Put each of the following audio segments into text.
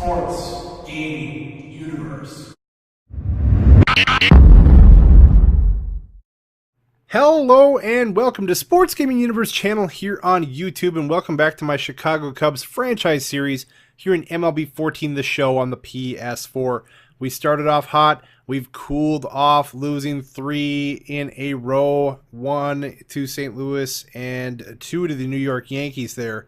Sports Gaming Universe. Hello and welcome to Sports Gaming Universe channel here on YouTube, and welcome back to my Chicago Cubs franchise series here in MLB 14, the show on the PS4. We started off hot. We've cooled off, losing 3 in a row, 1 to St. Louis and 2 to the New York Yankees there.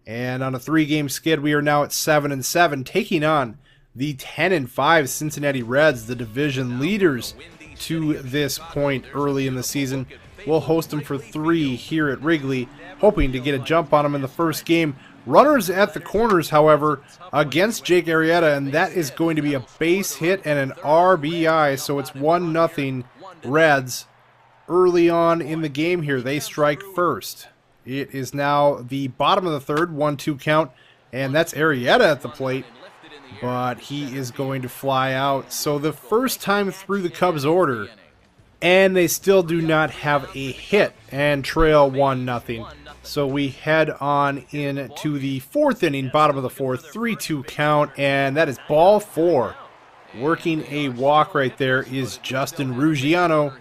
And on a 3-game skid, we are now at 7-7, taking on the 10-5 Cincinnati Reds, the division leaders to this point early in the season. We'll host them for 3 here at Wrigley, hoping to get a jump on them in the first game. Runners at the corners, however, against Jake Arrieta, and that is going to be a base hit and an RBI, so it's 1-0 Reds early on in the game here. They strike first. It is now the bottom of the third, 1-2 count, and that's Arrieta at the plate, but he is going to fly out. So the first time through the Cubs order, and they still do not have a hit and trail 1-0. So we head on into the 4th inning, bottom of the 4th, 3-2 count, and that is ball 4. Working a walk right there is Justin Ruggiano,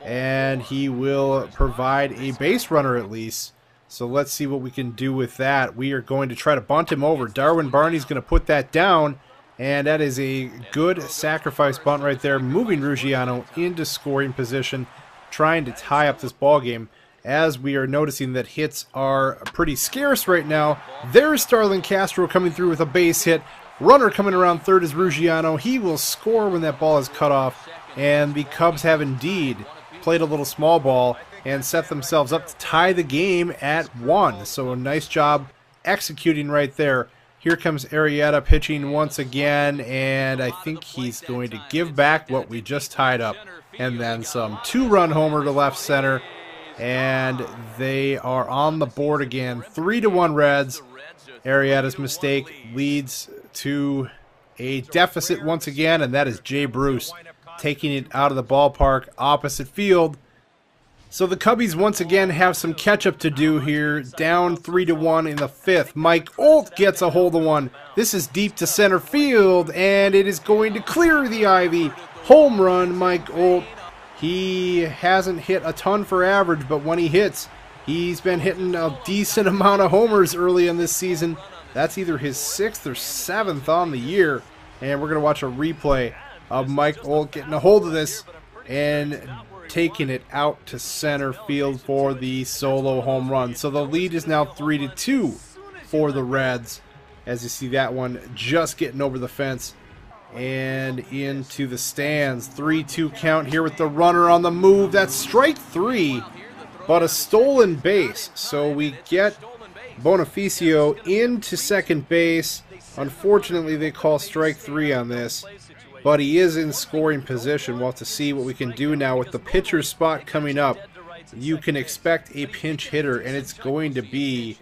and he will provide a base runner at least. So let's see what we can do with that. We are going to try to bunt him over. Darwin Barney's going to put that down, and that is a good sacrifice bunt right there, moving Ruggiano into scoring position, trying to tie up this ball game. As we are noticing that hits are pretty scarce right now. There's Starlin Castro coming through with a base hit. Runner coming around third is Ruggiano. He will score when that ball is cut off, and the Cubs have indeed played a little small ball and set themselves up to tie the game at 1. So a nice job executing right there. Here comes Arrieta pitching once again, and I think he's going to give back what we just tied up. And then some. 2-run homer to left center, and they are on the board again. 3-1 Reds. Arrieta's mistake leads to a deficit once again, and that is Jay Bruce taking it out of the ballpark opposite field. So the Cubbies once again have some catch-up to do here, down 3-1 in the 5th. Mike Olt gets a hold of one. This is deep to center field, and it is going to clear the ivy. Home run, Mike Olt. He hasn't hit a ton for average, but when he hits, he's been hitting a decent amount of homers early in this season. That's either his 6th or 7th on the year, and we're going to watch a replay of Mike Olt getting a hold of this and taking it out to center field for the solo home run. So the lead is now 3-2 for the Reds, as you see that one just getting over the fence and into the stands. 3-2 count here with the runner on the move. That's strike 3, but a stolen base. So we get Bonifacio into second base. Unfortunately, they call strike 3 on this, but he is in scoring position. We'll have to see what we can do now with the pitcher's spot coming up. You can expect a pinch hitter, and it's going to be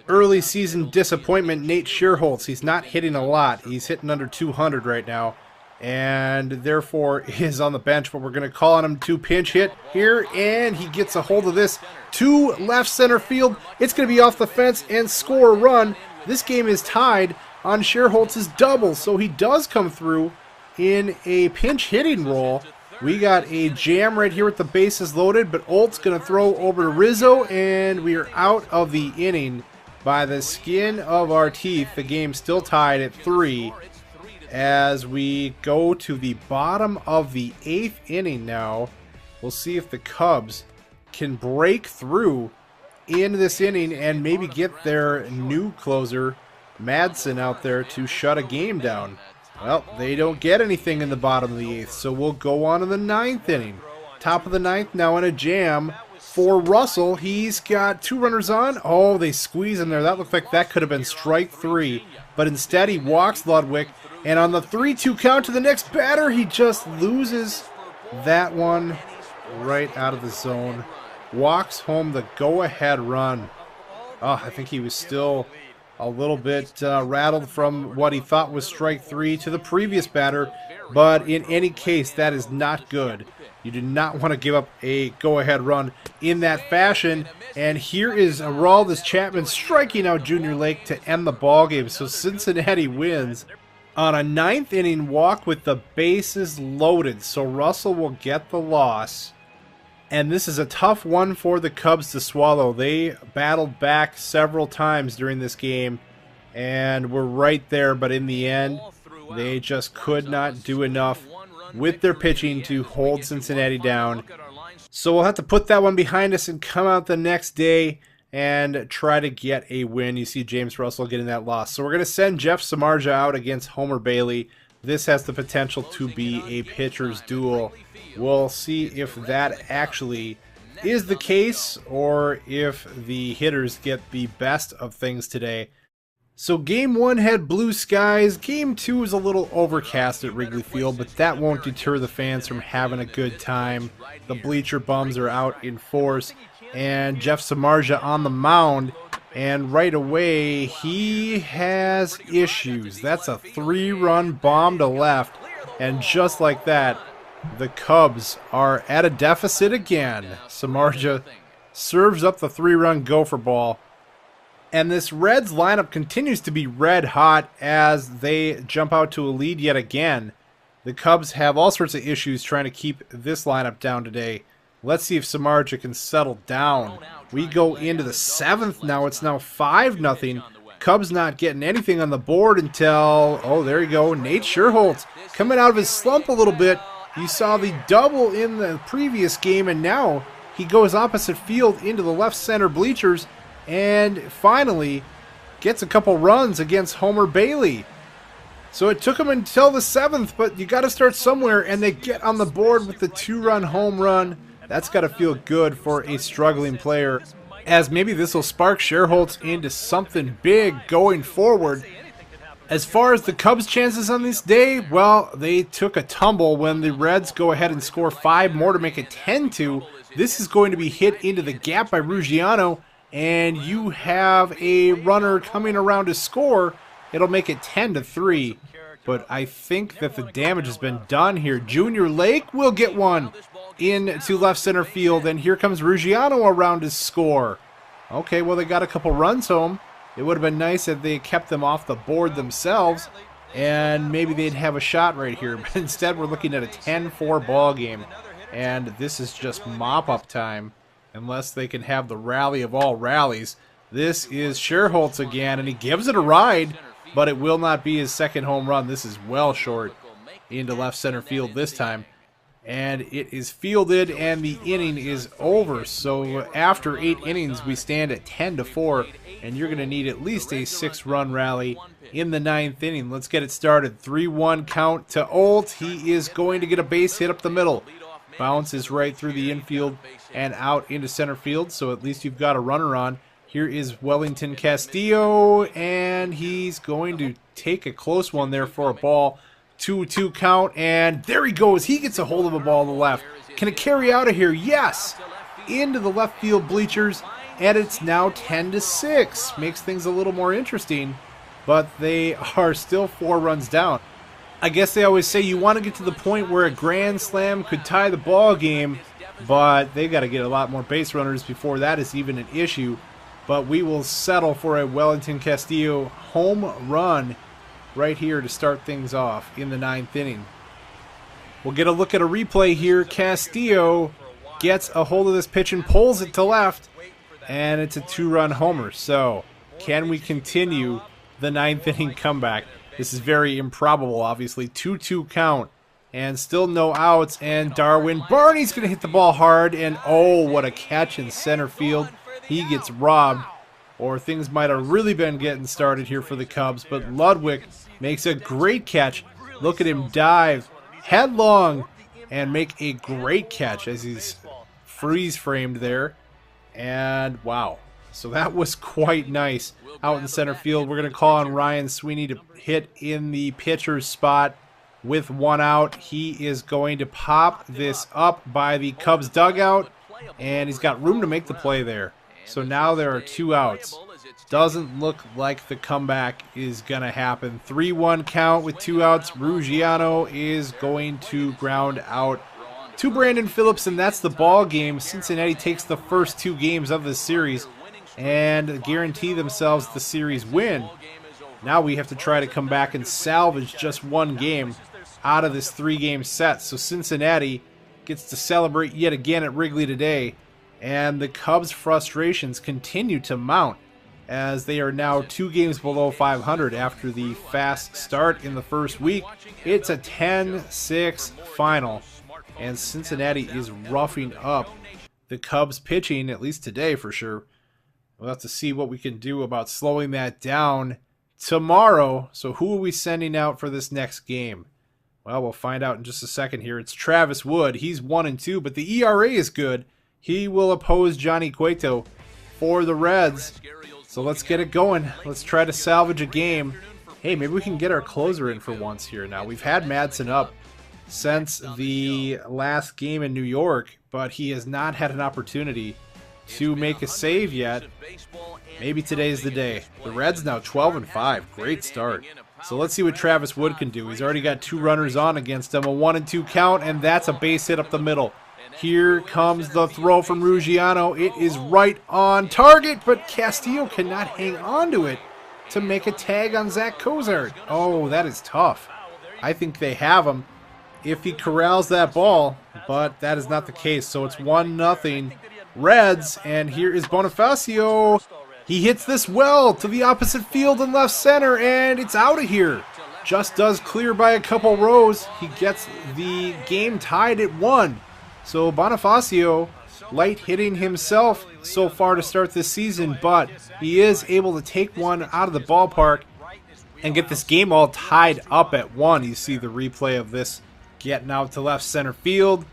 early season disappointment Nate Scherholtz. He's not hitting a lot. He's hitting under 200 right now, and therefore is on the bench, but we're going to call on him to pinch hit here, and he gets a hold of this to left center field. It's going to be off the fence and score a run. This game is tied on Scherholtz's double, so he does come through in a pinch hitting role. We got a jam right here with the bases loaded, but Olt's going to throw over to Rizzo, and we are out of the inning by the skin of our teeth. The game still tied at 3 as we go to the bottom of the 8th inning now. We'll see if the Cubs can break through in this inning and maybe get their new closer, Madsen, out there to shut a game down. Well, they don't get anything in the bottom of the 8th, so we'll go on to the 9th inning. Top of the 9th now in a jam for Russell. He's got 2 runners on. Oh, they squeeze in there. That looked like that could have been strike 3, but instead he walks Ludwig, and on the 3-2 count to the next batter, he just loses that one right out of the zone. Walks home the go-ahead run. Oh, I think he was still a little bit rattled from what he thought was strike 3 to the previous batter. But in any case, that is not good. You do not want to give up a go-ahead run in that fashion. And here is Aroldis Chapman striking out Junior Lake to end the ball game. So Cincinnati wins on a 9th inning walk with the bases loaded. So Russell will get the loss. And this is a tough one for the Cubs to swallow. They battled back several times during this game and were right there, but in the end, they just could not do enough with their pitching to hold Cincinnati down. So we'll have to put that one behind us and come out the next day and try to get a win. You see James Russell getting that loss. So we're going to send Jeff Samardzija out against Homer Bailey. This has the potential to be a pitcher's duel. We'll see if that actually is the case or if the hitters get the best of things today. So Game 1 had blue skies. Game 2 is a little overcast at Wrigley Field, but that won't deter the fans from having a good time. The bleacher bums are out in force, and Jeff Samardzija on the mound. And right away, he has issues. That's a 3-run bomb to left, and just like that, the Cubs are at a deficit again. Samardzija serves up the 3-run gopher ball. And this Reds lineup continues to be red hot as they jump out to a lead yet again. The Cubs have all sorts of issues trying to keep this lineup down today. Let's see if Samardzija can settle down. We go into the 7th now. It's now 5-0. Cubs not getting anything on the board until, oh, there you go, Nate Scherholtz coming out of his slump a little bit. You saw the double in the previous game, and now he goes opposite field into the left center bleachers and finally gets a couple runs against Homer Bailey. So it took him until the 7th, but you got to start somewhere, and they get on the board with the 2-run home run. That's got to feel good for a struggling player, as maybe this will spark Scherholtz into something big going forward. As far as the Cubs' chances on this day, well, they took a tumble when the Reds go ahead and score 5 more to make it 10-2. This is going to be hit into the gap by Ruggiano, and you have a runner coming around to score. It'll make it 10-3. But I think that the damage has been done here. Junior Lake will get one into left center field, and here comes Ruggiano around to score. Okay, well, they got a couple runs home. It would have been nice if they kept them off the board themselves, and maybe they'd have a shot right here. But instead, we're looking at a 10-4 ball game, and this is just mop-up time, unless they can have the rally of all rallies. This is Scherholtz again, and he gives it a ride, but it will not be his second home run. This is well short into left center field this time. And it is fielded, and the inning is over. So after 8 innings, we stand at 10-4, and you're going to need at least a 6-run rally in the 9th inning. Let's get it started. 3-1 count to Olt. He is going to get a base hit up the middle. Bounces right through the infield and out into center field, so at least you've got a runner on. Here is Wellington Castillo, and he's going to take a close one there for a ball. 2-2 count, and there he goes. He gets a hold of a ball to the left. Can it carry out of here? Yes! Into the left field bleachers, and it's now 10-6. Makes things a little more interesting, but they are still 4 runs down. I guess they always say you want to get to the point where a grand slam could tie the ball game, but they've got to get a lot more base runners before that is even an issue. But we will settle for a Wellington Castillo home run right here to start things off in the 9th inning. We'll get a look at a replay here. Castillo gets a hold of this pitch and pulls it to left, and it's a 2-run homer. So can we continue the 9th inning comeback? This is very improbable, obviously. 2-2 count, and still no outs, and Darwin Barney's going to hit the ball hard, and oh, what a catch in center field. He gets robbed, or things might have really been getting started here for the Cubs, but Ludwig makes a great catch. Look at him dive headlong and make a great catch as he's freeze-framed there. And wow, so that was quite nice out in center field. We're going to call on Ryan Sweeney to hit in the pitcher's spot with 1 out. He is going to pop this up by the Cubs dugout, and he's got room to make the play there. So now there are 2 outs. doesn't look like the comeback is going to happen. 3-1 count with 2 outs. Ruggiano is going to ground out to Brandon Phillips, and that's the ball game. Cincinnati takes the first 2 games of this series and guarantee themselves the series win. Now we have to try to come back and salvage just 1 game out of this 3-game set. So Cincinnati gets to celebrate yet again at Wrigley today, and the Cubs' frustrations continue to mount as they are now 2 games below 500 after the fast start in the first week. It's a 10-6 final, and Cincinnati is roughing up the Cubs pitching, at least today for sure. We'll have to see what we can do about slowing that down tomorrow. So who are we sending out for this next game? Well, we'll find out in just a second here. It's Travis Wood. He's 1-2, but the ERA is good. He will oppose Johnny Cueto for the Reds. So let's get it going. Let's try to salvage a game. Hey, maybe we can get our closer in for once here now. We've had Madsen up since the last game in New York, but he has not had an opportunity to make a save yet. Maybe today's the day. The Reds now 12-5. Great start. So let's see what Travis Wood can do. He's already got 2 runners on against him. A 1-2 count, and that's a base hit up the middle. Here comes the throw from Ruggiano. It is right on target, but Castillo cannot hang on to it to make a tag on Zach Cozart. Oh, that is tough. I think they have him if he corrals that ball, but that is not the case. So it's 1-0 Reds, and here is Bonifacio. He hits this well to the opposite field and left center, and it's out of here. Just does clear by a couple rows. He gets the game tied at 1. So Bonifacio, light hitting himself so far to start this season, but he is able to take one out of the ballpark and get this game all tied up at 1. You see the replay of this getting out to left center field,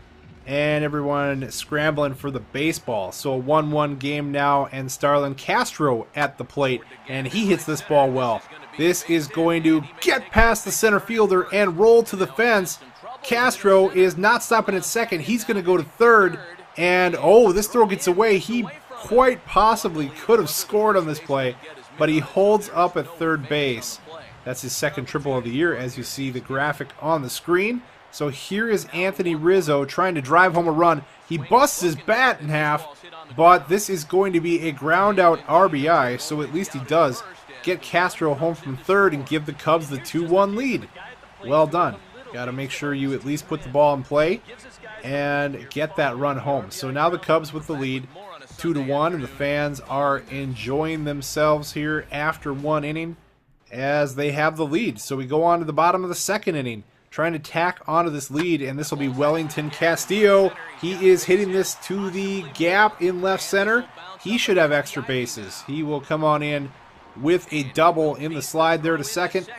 and everyone scrambling for the baseball. So a 1-1 game now, and Starlin Castro at the plate, and he hits this ball well. This is going to get past the center fielder and roll to the fence. Castro is not stopping at second. He's going to go to third, and oh, this throw gets away. He quite possibly could have scored on this play, but he holds up at third base. That's his second triple of the year, as you see the graphic on the screen. So here is Anthony Rizzo trying to drive home a run. He busts his bat in half, but this is going to be a ground out RBI, so at least he does get Castro home from third and give the Cubs the 2-1 lead. Well done. Got to make sure you at least put the ball in play and get that run home. So now the Cubs with the lead, 2-1, and the fans are enjoying themselves here after 1 inning as they have the lead. So we go on to the bottom of the 2nd inning, trying to tack onto this lead, and this will be Wellington Castillo. He is hitting this to the gap in left center. He should have extra bases. He will come on in with a double in the slide there to second.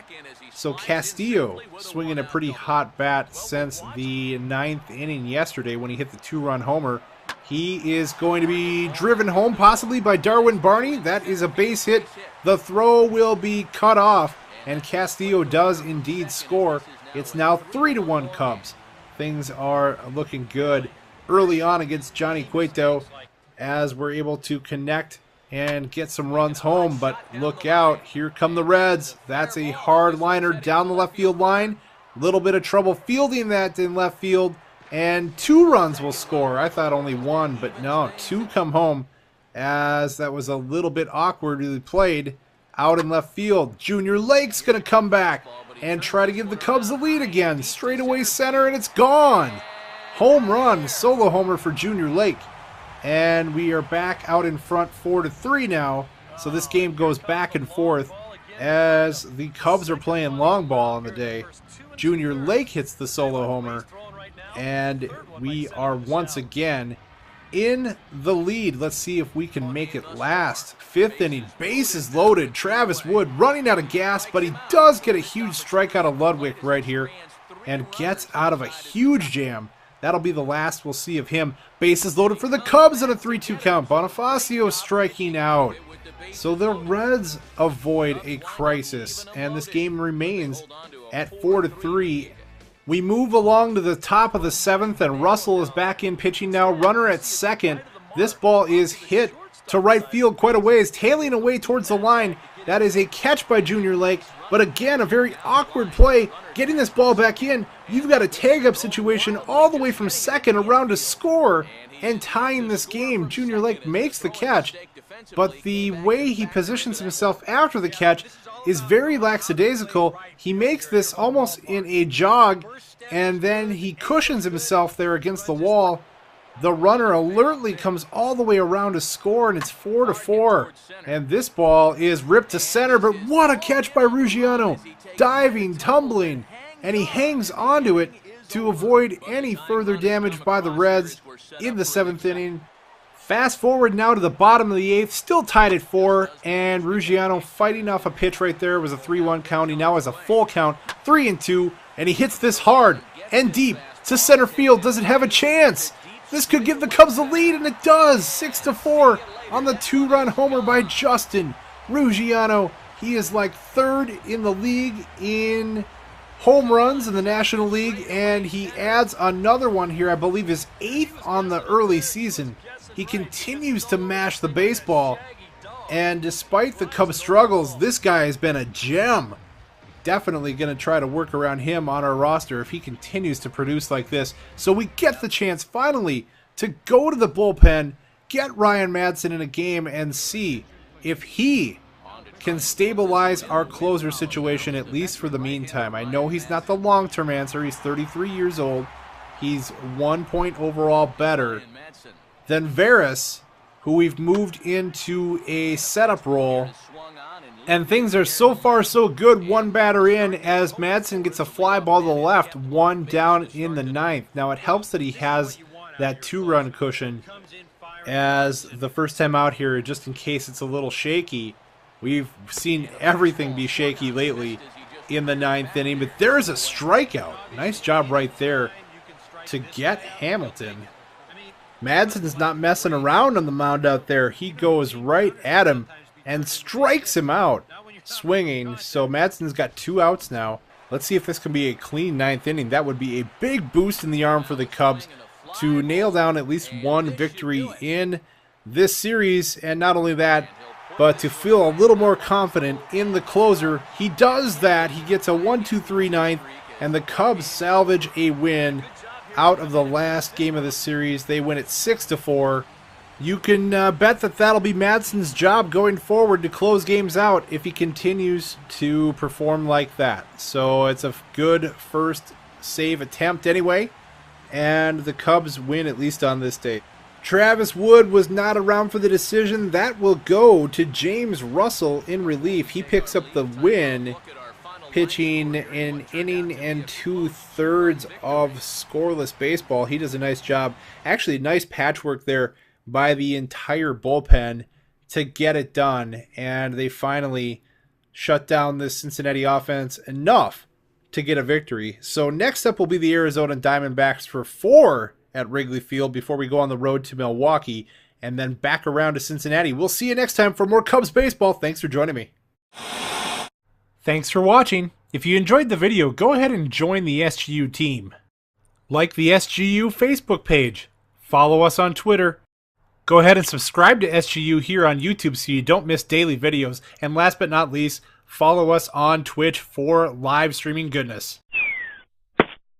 So Castillo swinging a pretty hot bat since the 9th inning yesterday when he hit the 2-run homer. He is going to be driven home possibly by Darwin Barney. That is a base hit. The throw will be cut off, and Castillo does indeed score. It's now 3-1 Cubs. Things are looking good early on against Johnny Cueto as we're able to connect and get some runs home, but look out, here come the Reds. That's a hard liner down the left field line. Little bit of trouble fielding that in left field, and 2 runs will score. I thought only 1, but no, 2 come home, as that was a little bit awkwardly played out in left field. Junior Lake's going to come back and try to give the Cubs the lead again. Straightaway center, and it's gone. Home run, solo homer for Junior Lake. And we are back out in front 4-3 now. So this game goes back and forth as the Cubs are playing long ball on the day. Junior Lake hits the solo homer, and we are once again in the lead. Let's see if we can make it last. 5th inning, bases loaded. Travis Wood running out of gas, but he does get a huge strikeout of Ludwig right here and gets out of a huge jam. That'll be the last we'll see of him. Bases loaded for the Cubs on a 3-2 count. Bonifacio striking out. So the Reds avoid a crisis, and this game remains at 4-3. We move along to the top of the 7th, and Russell is back in pitching now. Runner at second. This ball is hit to right field quite a ways, tailing away towards the line. That is a catch by Junior Lake, but again, a very awkward play. Getting this ball back in, you've got a tag-up situation all the way from second around to score and tying this game. Junior Lake makes the catch, but the way he positions himself after the catch is very lackadaisical. He makes this almost in a jog, and then he cushions himself there against the wall. The runner alertly comes all the way around to score, and it's 4-4. And this ball is ripped to center, but what a catch by Ruggiano. Diving, tumbling, and he hangs onto it to avoid any further damage by the Reds in the 7th inning. Fast forward now to the bottom of the 8th, still tied at 4, and Ruggiano fighting off a pitch right there. It was a 3-1 count. He now has a full count, 3-2, and he hits this hard and deep to center field. Does it have a chance? This could give the Cubs the lead, and it does. 6-4 on the 2-run homer by Justin Ruggiano. He is like 3rd in the league in home runs in the National League, and he adds another one here. I believe his 8th on the early season. He continues to mash the baseball, and despite the Cubs' struggles, this guy has been a gem. Definitely going to try to work around him on our roster if he continues to produce like this. So we get the chance finally to go to the bullpen, get Ryan Madson in a game, and see if he can stabilize our closer situation, at least for the meantime. I know he's not the long-term answer. He's 33 years old. He's 1 point overall better than Veras, who we've moved into a setup role. And things are so far so good, 1 batter in, as Madson gets a fly ball to the left, 1 down in the 9th. Now it helps that he has that 2-run cushion as the first time out here, just in case it's a little shaky. We've seen everything be shaky lately in the 9th inning, but there's a strikeout. Nice job right there to get Hamilton. Madson's not messing around on the mound out there. He goes right at him and strikes him out swinging. So Madson's got 2 outs now. Let's see if this can be a clean 9th inning. That would be a big boost in the arm for the Cubs to nail down at least 1 victory in this series. And not only that, but to feel a little more confident in the closer. He does that. He gets a 1-2-3 9th, and the Cubs salvage a win out of the last game of the series. They win it 6-4. You can bet that that'll be Madson's job going forward to close games out if he continues to perform like that. So it's a good first save attempt anyway, and the Cubs win at least on this date. Travis Wood was not around for the decision. That will go to James Russell in relief. He picks up the win, pitching an inning and 2/3 of scoreless baseball. He does a nice job. Actually, nice patchwork there by the entire bullpen to get it done. And they finally shut down this Cincinnati offense enough to get a victory. So next up will be the Arizona Diamondbacks for 4 at Wrigley Field before we go on the road to Milwaukee and then back around to Cincinnati. We'll see you next time for more Cubs baseball. Thanks for joining me. Thanks for watching. If you enjoyed the video, go ahead and join the SGU team. Like the SGU Facebook page. Follow us on Twitter. Go ahead and subscribe to SGU here on YouTube so you don't miss daily videos. And last but not least, follow us on Twitch for live streaming goodness.